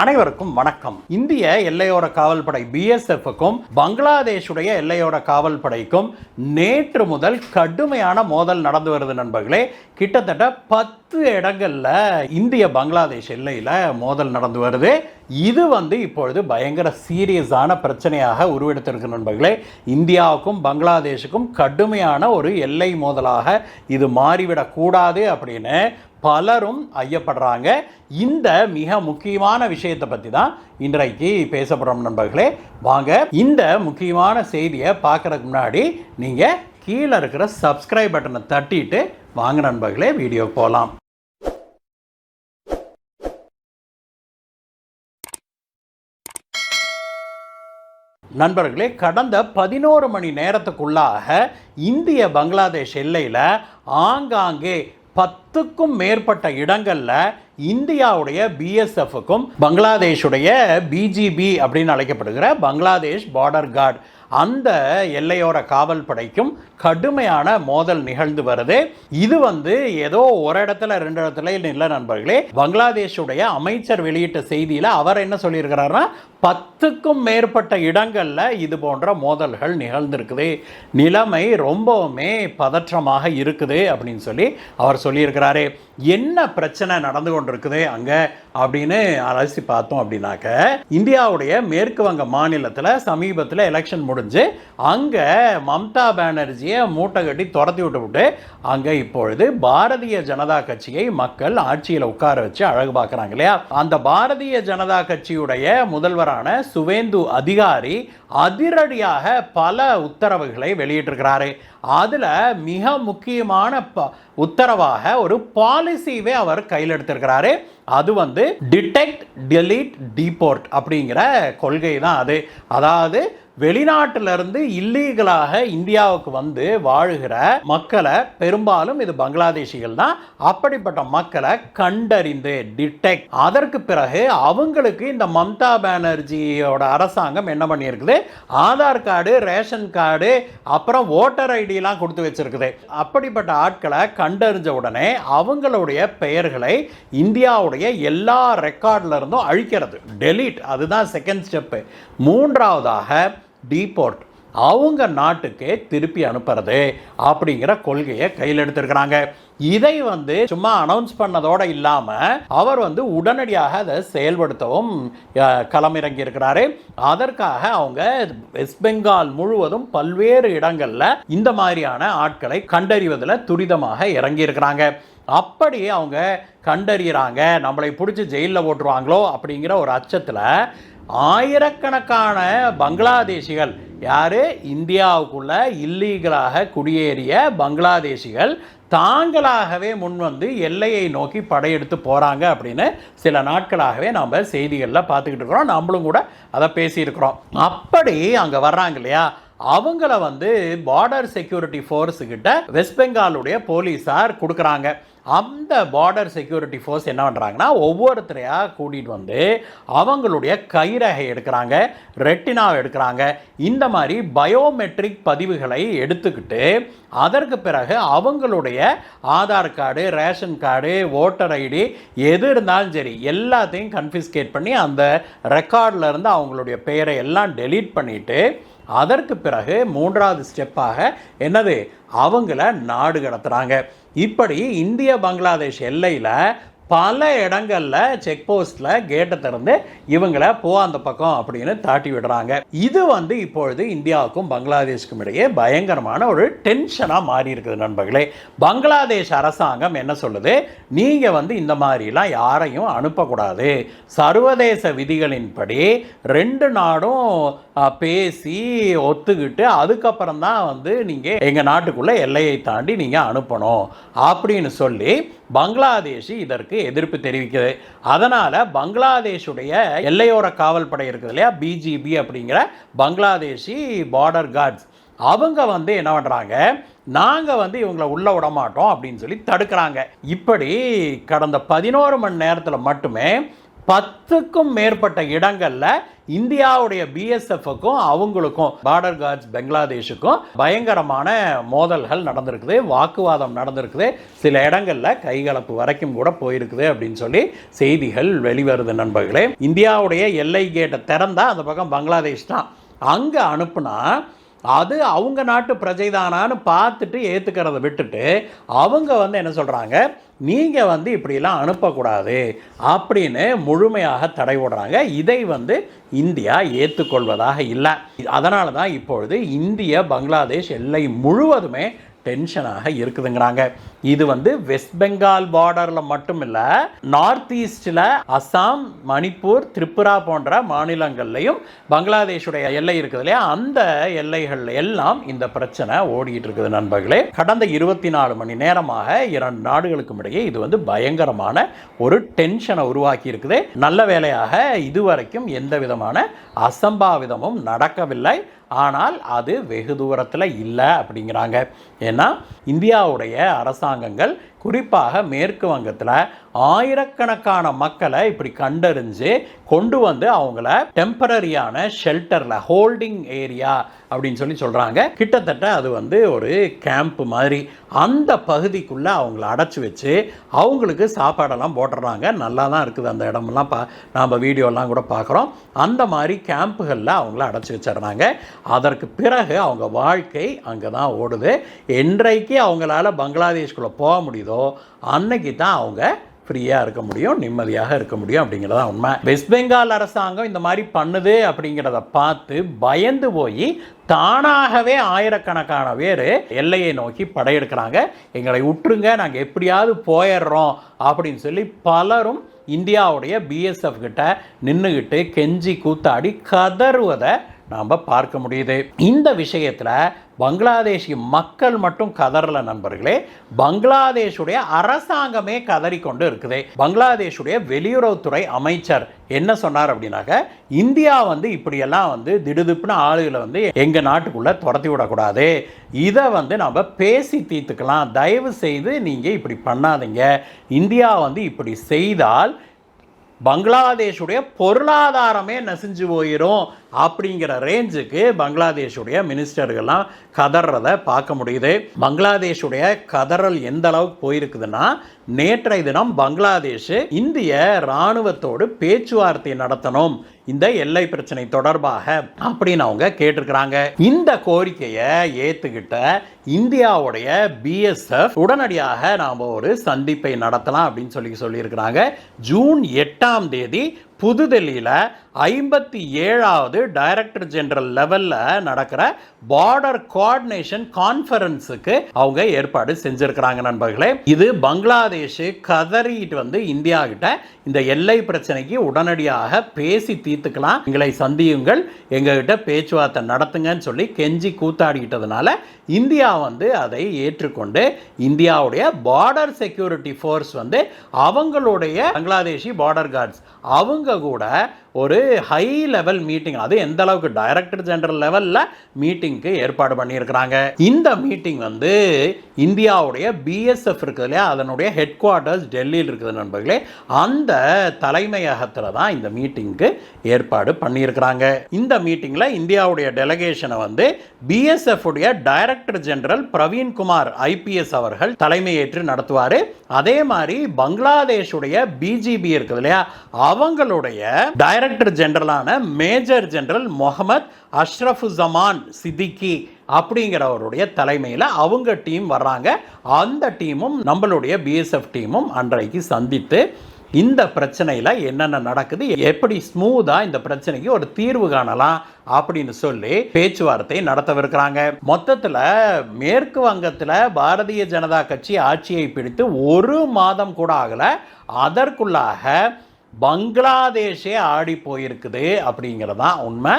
அனைவருக்கும் வணக்கம். இந்திய எல்லையோர காவல்படை BSFக்கும் பங்களாதேஷுடைய எல்லையோர காவல் படைக்கும் நேற்று முதல் கடுமையான மோதல் நடந்து வருது நண்பர்களே. கிட்டத்தட்ட 10 இடங்கள்ல இந்திய பங்களாதேஷ் எல்லையில மோதல் நடந்து வருது. இது இப்பொழுது பயங்கர சீரியஸான பிரச்சனையாக உருவெடுத்திருக்கு நண்பர்களே. இந்தியாவுக்கும் பங்களாதேஷுக்கும் கடுமையான ஒரு எல்லை மோதலாக இது மாறிவிடக்கூடாது அப்படின்னு பலரும் ஐயப்படுறாங்க. இந்த மிக முக்கியமான விஷயத்தை பற்றி தான் இன்றைக்கு பேசப்படுறோம் நண்பர்களே. வாங்க இந்த முக்கியமான செய்தியை பார்க்கறதுக்கு முன்னாடி நீங்கள் கீழே இருக்கிற சப்ஸ்கிரைப் பட்டனை தட்டிட்டு வாங்க நண்பர்களே, வீடியோ போகலாம். நண்பர்களே, கடந்த 11 மணி நேரத்துக்குள்ளாக இந்திய பங்களாதேஷ் எல்லையில் ஆங்காங்கே 10க்கும் மேற்பட்ட இடங்களில் இந்தியாவுடைய BSFக்கும் பங்களாதேஷுடைய BGB அப்படின்னு அழைக்கப்படுகிற பங்களாதேஷ் பார்டர் கார்டு அந்த எல்லையோர காவல் படைக்கும் கடுமையான மோதல் நிகழ்ந்து வருது. இது ஏதோ ஒரு இடத்துல 2 இடத்துல இல்லை நண்பர்களே. பங்களாதேஷுடைய அமைச்சர் வெளியிட்ட செய்தியில் அவர் என்ன சொல்லியிருக்கிறாருன்னா, 10க்கும் மேற்பட்ட இடங்களில் இது போன்ற மோதல்கள் நிகழ்ந்திருக்குது, நிலைமை ரொம்பவுமே பதற்றமாக இருக்குது அப்படின்னு சொல்லி அவர் சொல்லியிருக்கிறாரு. என்ன பிரச்சனை நடந்து கொண்டிருக்குது அங்கே அப்படின்னு அலசி பார்த்தோம் அப்படின்னாக்க, இந்தியாவுடைய மேற்கு வங்க மாநிலத்தில் சமீபத்தில் எலெக்ஷன் முடிஞ்சு அங்கே மம்தா பானர்ஜியை மூட்டை கட்டி துரத்தி விட்டு அங்கே இப்பொழுது பாரதிய ஜனதா கட்சியை மக்கள் ஆட்சியில் உட்கார வச்சு அழகு பார்க்குறாங்க இல்லையா. அந்த பாரதிய ஜனதா கட்சியுடைய முதல்வரான சுவேந்து அதிகாரி அதிரடியாக பல உத்தரவுகளை வெளியிட்டிருக்கிறாரு. அதில் மிக முக்கியமான உத்தரவாக ஒரு பாலிசியவே அவர் கையில் எடுத்திருக்கிறாரு. அது டிடெக்ட், டெலீட், டிபோர்ட் அப்படிங்கிற கொள்கை தான் அது. அதாவது வெளிநாட்டிலிருந்து இல்லீகலாக இந்தியாவுக்கு வாழுகிற மக்களை, பெரும்பாலும் இது பங்களாதேஷிகள் தான், அப்படிப்பட்ட மக்களை கண்டறிந்து டிடெக்ட், அதற்கு பிறகு அவங்களுக்கு இந்த மம்தா பானர்ஜியோட அரசாங்கம் என்ன பண்ணியிருக்குது, ஆதார் கார்டு, ரேஷன் கார்டு, அப்புறம் ஓட்டர் ஐடியெல்லாம் கொடுத்து வச்சிருக்குது. அப்படிப்பட்ட ஆட்களை கண்டறிஞ்ச உடனே அவங்களுடைய பெயர்களை இந்தியாவுடைய எல்லா ரெக்கார்ட்ல இருந்தும் அழிக்கிறது, டெலீட், அதுதான் செகண்ட் ஸ்டெப்பு. மூன்றாவதாக டிபோர்ட், அவங்க நாட்டுக்கே திருப்பி அனுப்புறது அப்படிங்கிற கொள்கையை கையில் எடுத்திருக்கிறாங்க. இதை சும்மா அனௌன்ஸ் பண்ணதோடு இல்லாமல் அவர் உடனடியாக அதை செயல்படுத்தவும் களமிறங்கி இருக்கிறாரு. அதற்காக அவங்க வெஸ்ட் பெங்கால் முழுவதும் பல்வேறு இடங்களில் இந்த மாதிரியான ஆட்களை கண்டறிவதில் துரிதமாக இறங்கி இருக்கிறாங்க. அப்படி அவங்க கண்டறிகிறாங்க, நம்மளை பிடிச்சி ஜெயிலில் போட்டுருவாங்களோ அப்படிங்கிற ஒரு அச்சத்தில் ஆயிரக்கணக்கான பங்களாதேஷிகள், யார் இந்தியாவுக்குள்ள இல்லீகலாக குடியேறிய பங்களாதேஷிகள் தாங்களாகவே எல்லையை நோக்கி படையெடுத்து போகிறாங்க அப்படின்னு சில நாட்களாகவே நம்ம செய்திகளில் பார்த்துக்கிட்டு இருக்கிறோம். நம்மளும் கூட அதை பேசியிருக்கிறோம். அப்படி அங்கே வர்றாங்க இல்லையா, அவங்கள பார்டர் செக்யூரிட்டி ஃபோர்ஸுக்கிட்ட வெஸ்ட் பெங்காலுடைய போலீஸார் கொடுக்குறாங்க. அந்த பார்டர் செக்யூரிட்டி ஃபோர்ஸ் என்ன பண்ணுறாங்கன்னா, ஒவ்வொருத்தரையாக கூட்டிகிட்டு அவங்களுடைய கைரகை எடுக்கிறாங்க, ரெட்டினாவை எடுக்கிறாங்க. இந்த மாதிரி பயோமெட்ரிக் பதிவுகளை எடுத்துக்கிட்டு அதற்கு பிறகு அவங்களுடைய Aadhaar card, ration card, voter ID எது இருந்தாலும் சரி எல்லாத்தையும் கன்ஃபிஸ்கேட் பண்ணி அந்த ரெக்கார்டில் இருந்து அவங்களுடைய பெயரை எல்லாம் டெலீட் பண்ணிவிட்டு அதற்கு பிறகு மூன்றாவது ஸ்டெப்பாக என்னது, அவங்கள நாடு கடத்துகிறாங்க. இப்படி இந்திய பங்களாதேஷ் எல்லையில் பல இடங்களில் செக் போஸ்ட்டில் கேட்டை திறந்து இவங்களை அந்த பக்கம் அப்படின்னு தாட்டி விடுறாங்க. இது இப்பொழுது இந்தியாவுக்கும் பங்களாதேஷுக்கும் இடையே பயங்கரமான ஒரு டென்ஷனாக மாறி இருக்குது நண்பர்களே. பங்களாதேஷ் அரசாங்கம் என்ன சொல்லுது, நீங்கள் இந்த மாதிரிலாம் யாரையும் அனுப்பக்கூடாது, சர்வதேச விதிகளின்படி 2 நாடும் பேசி ஒத்துக்கிட்டு அதுக்கப்புறம் தான் நீங்கள் எங்கள் நாட்டுக்குள்ளே எல்லையை தாண்டி நீங்கள் அனுப்பணும் அப்படின்னு சொல்லி பங்களாதேஷ் இதற்கு எதிர்ப்பு தெரிவிக்குது. அதனால் பங்களாதேஷுடைய எல்லையோர காவல் படை இருக்குது இல்லையா, BGB அப்படிங்கிற பங்களாதேஷி பார்டர் கார்ட்ஸ், அவங்க என்ன பண்ணுறாங்க, நாங்கள் இவங்களை உள்ள விட மாட்டோம் அப்படின்னு சொல்லி தடுக்கிறாங்க. இப்படி கடந்த 11 மணி நேரத்தில் மட்டுமே 10க்கும் மேற்பட்ட இடங்கள்ல இந்தியாவுடைய பிஎஸ்எஃப்க்கும் அவங்களுக்கும் பார்டர் கார்ட்ஸ் பங்களாதேஷுக்கும் பயங்கரமான மோதல்கள் நடந்திருக்குது, வாக்குவாதம் நடந்திருக்குது, சில இடங்கள்ல கைகலப்பு வரைக்கும் கூட போயிருக்குது அப்படின்னு சொல்லி செய்திகள் வெளிவருது நண்பர்களே. இந்தியாவுடைய எல்லை கேட்டை திறந்தா அந்த பக்கம் பங்களாதேஷ் தான். அங்க அனுப்புனா அது அவங்க நாட்டு பிரஜைதானான்னு பார்த்துட்டு ஏற்றுக்கிறத விட்டுட்டு அவங்க என்ன சொல்கிறாங்க, நீங்கள் இப்படிலாம் அனுப்பக்கூடாது அப்படின்னு முழுமையாக தடை போடுறாங்க. இதை இந்தியா ஏற்றுக்கொள்வதாக இல்லை. அதனால தான் இப்பொழுது இந்திய பங்களாதேஷ் எல்லை முழுவதுமே டென்ஷனாக இருக்குதுங்கிறாங்க. இது வெஸ்ட் பெங்கால் பார்டரில் மட்டும் இல்லை, நார்த் ஈஸ்டில் அசாம், மணிப்பூர், திரிபுரா போன்ற மாநிலங்கள்லையும் பங்களாதேஷுடைய எல்லை இருக்குது இல்லையா, அந்த எல்லைகள் எல்லாம் இந்த பிரச்சனை ஓடிட்டு இருக்குது நண்பர்களே. கடந்த 24 மணி நேரமாக 2 நாடுகளுக்கும் இடையே இது பயங்கரமான ஒரு டென்ஷனை உருவாக்கி இருக்குது. நல்ல வேளையாக இதுவரைக்கும் எந்த விதமான அசம்பாவிதமும் நடக்கவில்லை. ஆனால் அது வெகு தூரத்தில் இல்லை அப்படிங்கிறாங்க. ஏன்னா இந்தியாவுடைய அரசாங்கங்கள் குறிப்பாக மேற்கு வங்கத்தில் ஆயிரக்கணக்கான மக்களை இப்படி கண்டறிஞ்சு கொண்டு அவங்கள டெம்பரரியான ஷெல்டரில் ஹோல்டிங் ஏரியா அப்படின்னு சொல்கிறாங்க. கிட்டத்தட்ட அது ஒரு கேம்ப் மாதிரி அந்த பகுதிக்குள்ளே அவங்கள அடைச்சி வச்சு அவங்களுக்கு சாப்பாடெல்லாம் போட்டுடுறாங்க. நல்லா தான் இருக்குது அந்த இடமெல்லாம். நாம் வீடியோலாம் கூட பார்க்குறோம். அந்த மாதிரி கேம்புகளில் அவங்கள அடைச்சி வச்சிடுறாங்க. அதற்கு பிறகு அவங்க வாழ்க்கை அங்கே தான் ஓடுது. என்றைக்கு அவங்களால பங்களாதேஷ்குள்ளே போக முடியுதோ அன்னைக்கு தான் அவங்க ஃப்ரீயாக இருக்க முடியும், நிம்மதியாக இருக்க முடியும் அப்படிங்கிறதா உண்மை. வெஸ்ட் பெங்கால் அரசாங்கம் இந்த மாதிரி பண்ணுது அப்படிங்கிறத பார்த்து பயந்து போய் தானாகவே ஆயிரக்கணக்கான பேர் எல்லையை நோக்கி படையெடுக்கிறாங்க. எங்களை விட்டுருங்க, நாங்கள் எப்படியாவது போயிடுறோம் அப்படின்னு சொல்லி பலரும் இந்தியாவுடைய பிஎஸ்எஃப் கிட்ட நின்றுக்கிட்டு கெஞ்சி கூத்தாடி கதறுவதை நாம் பார்க்க முடியுது. இந்த விஷயத்தில் பங்களாதேஷி மக்கள் மட்டும் கதறல நண்பர்களே, பங்களாதேஷுடைய அரசாங்கமே கதறிக்கொண்டு இருக்குது. பங்களாதேஷுடைய வெளியுறவுத்துறை அமைச்சர் என்ன சொன்னார் அப்படின்னாக்க, இந்தியா இப்படியெல்லாம் திடுதிப்புன்னு ஆளுகளை எங்கள் நாட்டுக்குள்ளே துரத்தி விடக்கூடாது, இதை நம்ம பேசி தீர்த்துக்கலாம், தயவு செய்து நீங்கள் இப்படி பண்ணாதீங்க, இந்தியா இப்படி செய்தால் பங்களாதேஷுடைய பொருளாதாரமே நசிஞ்சு போயிடும் அப்படிங்கிற ரேஞ்சுக்கு பங்களாதேஷுடைய மினிஸ்டர்கள்லாம் கதறதை பார்க்க முடியுது. பங்களாதேஷுடைய கதறல் எந்த அளவுக்கு போயிருக்குதுன்னா, நேற்றைய தினம் பங்களாதேஷ் இந்திய இராணுவத்தோடு பேச்சுவார்த்தை நடத்தணும் இந்த எல்லை பிரச்சனை தொடர்பாக அப்படின்னு அவங்க கேட்டிருக்கிறாங்க. இந்த கோரிக்கையை ஏற்றுக்கிட்ட இந்தியாவுடைய பிஎஸ்எஃப் உடனடியாக நாம் ஒரு சந்திப்பை நடத்தலாம் அப்படின்னு சொல்லியிருக்கிறாங்க. ஜூன் 8ஆம் தேதி புதுடெல்லியில் 57வது டைரக்டர் ஜெனரல் லெவலில் நடக்கிற பார்டர் கோஆர்டினேஷன் கான்ஃபரன்ஸுக்கு அவங்க ஏற்பாடு செஞ்சிருக்கிறாங்க நண்பர்களே. இது பங்களாதேஷ் கதறிட்டு இந்தியா கிட்ட இந்த எல்லை பிரச்சனைக்கு உடனடியாக பேசி தீர்த்துக்கலாம், எங்களை சந்தியுங்கள், எங்ககிட்ட பேச்சுவார்த்தை நடத்துங்கன்னு சொல்லி கெஞ்சி கூத்தாடிக்கிட்டதுனால இந்தியா அதை ஏற்றுக்கொண்டு இந்தியாவுடைய பார்டர் செக்யூரிட்டி ஃபோர்ஸ் அவங்களுடைய பங்களாதேஷி பார்டர் கார்ட்ஸ் அவங்க கூட ஒரு ஹை லெவல் மீட்டிங், அது எந்த அளவுக்கு டைரக்டர் ஜெனரல் லெவலில் மீட்டிங்க்கு ஏற்பாடு பண்ணியிருக்கிறாங்க. இந்த மீட்டிங் இந்தியாவுடைய பிஎஸ்எஃப் இருக்குது இல்லையா, அதனுடைய ஹெட் குவார்ட்டர்ஸ் டெல்லியில் இருக்குது நண்பர்களே, அந்த தலைமையகத்தில் தான் இந்த மீட்டிங்க்கு ஏற்பாடு பண்ணியிருக்கிறாங்க. இந்த மீட்டிங்கில் இந்தியாவுடைய டெலிகேஷனை பிஎஸ்எஃப் உடைய director general Praveen Kumar IPS அவர்கள் தலைமையேற்று நடத்துவார். அதே மாதிரி பங்களாதேஷுடைய பிஜிபி இருக்குது இல்லையா, அவங்களுடைய டைரக்டர் ஜெனரலான மேஜர் ஜெனரல் முகமது அஷ்ரஃபுசமான் சித்திகி அப்படிங்கிறவருடைய தலைமையில் அவங்க டீம் வர்றாங்க. அந்த டீமும் நம்மளுடைய பிஎஸ்எஃப் டீமும் அன்றைக்கு சந்தித்து இந்த பிரச்சனையில் என்னென்ன நடக்குது, எப்படி ஸ்மூத்தாக இந்த பிரச்சனைக்கு ஒரு தீர்வு காணலாம் அப்படின்னு சொல்லி பேச்சுவார்த்தை நடத்தவிருக்கிறாங்க. மொத்தத்தில் மேற்கு வங்கத்தில் பாரதிய ஜனதா கட்சி ஆட்சியை பிடித்து 1 மாதம் கூட ஆகலை, அதற்குள்ளாக பங்களாதேஷே ஆடி போயிருக்குது அப்படிங்கிறதான் உண்மை.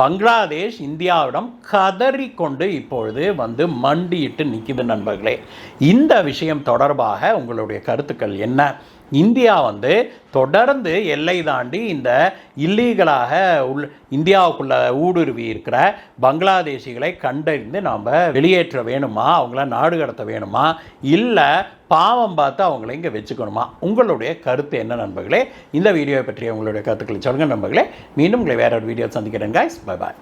பங்களாதேஷ் இந்தியாவிடம் கதறி கொண்டு இப்பொழுது மண்டியிட்டு நிற்கிது நண்பர்களே. இந்த விஷயம் தொடர்பாக உங்களுடைய கருத்துக்கள் என்ன? இந்தியா வந்து தொடர்ந்து எல்லை தாண்டி இந்த இல்லீகலாக இந்தியாவுக்குள்ள ஊடுருவி இருக்கிற பங்களாதேசிகளை கண்டறிந்து நாம் வெளியேற்ற வேணுமா, அவங்கள நாடு கடத்த வேணுமா, இல்லை பாவம் பார்த்து அவங்கள இங்கே வச்சுக்கணுமா? உங்களுடைய கருத்து என்ன நண்பர்களே? இந்த வீடியோவை பற்றி உங்களுடைய கருத்துக்களை சொல்லுங்கள் நண்பர்களே. மீண்டும் உங்களை வேற ஒரு வீடியோ சந்திக்கிறேன். Guys, bye bye.